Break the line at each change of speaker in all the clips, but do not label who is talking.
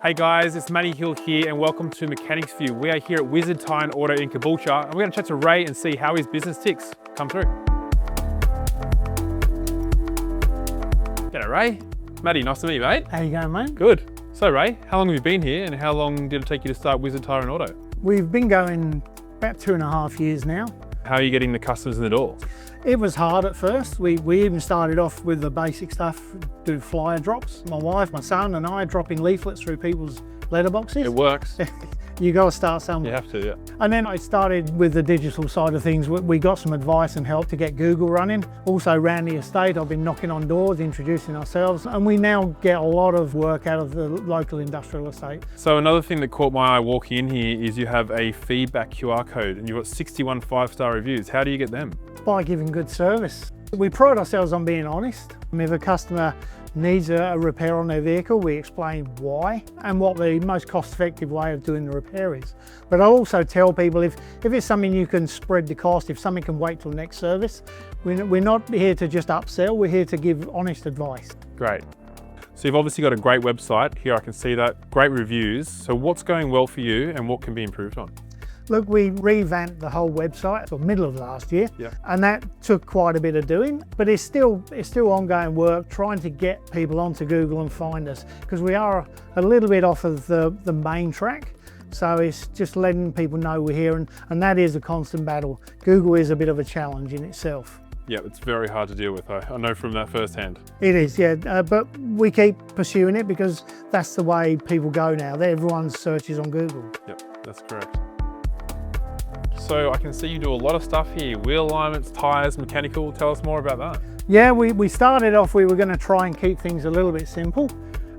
Hey guys, it's Matty Hill here and welcome to Mechanics View. We are here at Wizard Tyre Auto in Caboolture and we're going to chat to Ray and see how his business ticks. Come through. G'day Ray. Matty, nice to meet you, mate.
How you going, mate?
Good. So Ray, how long have you been here and how long did it take you to start Wizard Tyre Auto?
We've been going about 2.5 years now.
How are you getting the customers in the door?
It was hard at first. We even started off with the basic stuff, do flyer drops. My wife, my son and I dropping leaflets through people's letterboxes.
It works.
You got to start somewhere.
You have to, yeah.
And then I started with the digital side of things. We got some advice and help to get Google running. Also around the estate, I've been knocking on doors, introducing ourselves, and we now get a lot of work out of the local industrial estate.
So another thing that caught my eye walking in here is you have a feedback QR code and you've got 61 5-star reviews. How do you get them?
By giving good service. We pride ourselves on being honest. If a customer needs a repair on their vehicle, we explain why and what the most cost-effective way of doing the repair is. But I also tell people if it's something you can spread the cost, if something can wait till next service, we're not here to just upsell, we're here to give honest advice.
Great. So you've obviously got a great website. Here I can see that, great reviews. So what's going well for you and what can be improved on?
Look, we revamped the whole website in the middle of last year,
yeah.
And that took quite a bit of doing, but it's still ongoing work trying to get people onto Google and find us, because we are a little bit off of the main track. So it's just letting people know we're here, and that is a constant battle. Google is a bit of a challenge in itself.
Yeah, it's very hard to deal with. I know from that firsthand.
It is, yeah, but we keep pursuing it because that's the way people go now. Everyone's searches on Google.
Yep, that's correct. So I can see you do a lot of stuff here, wheel alignments, tyres, mechanical. Tell us more about that.
Yeah, we started off, we were going to try and keep things a little bit simple,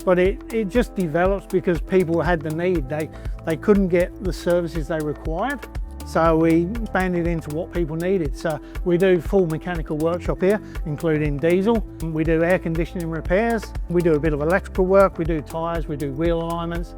but it just develops because people had the need. They couldn't get the services they required. So we expanded into what people needed. So we do full mechanical workshop here, including diesel. We do air conditioning repairs. We do a bit of electrical work. We do tyres, we do wheel alignments.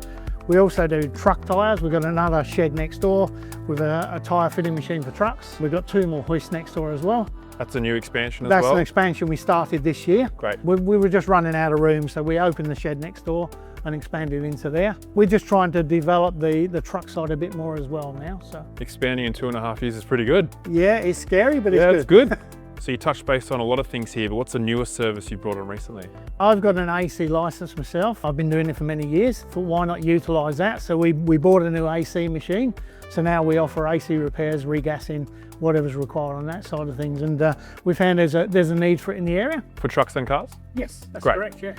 We also do truck tyres. We've got another shed next door with a tyre fitting machine for trucks. We've got 2 more hoists next door as well.
That's a new expansion as well?
That's an expansion we started this year.
Great.
We were just running out of room, so we opened the shed next door and expanded into there. We're just trying to develop the truck side a bit more as well now. So
expanding in 2.5 years is pretty good.
Yeah, it's scary, but
it's good. So you touched base on a lot of things here, but what's the newest service you brought on recently?
I've got an AC license myself. I've been doing it for many years. Thought why not utilise that? So we bought a new AC machine. So now we offer AC repairs, regassing, whatever's required on that side of things. And we found there's a need for it in the area.
For trucks and cars?
Yes, that's
great.
Correct, yeah.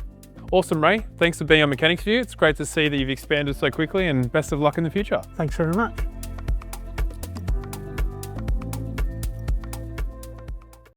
Awesome, Ray. Thanks for being on Mechanics View. It's great to see that you've expanded so quickly and best of luck in the future.
Thanks very much.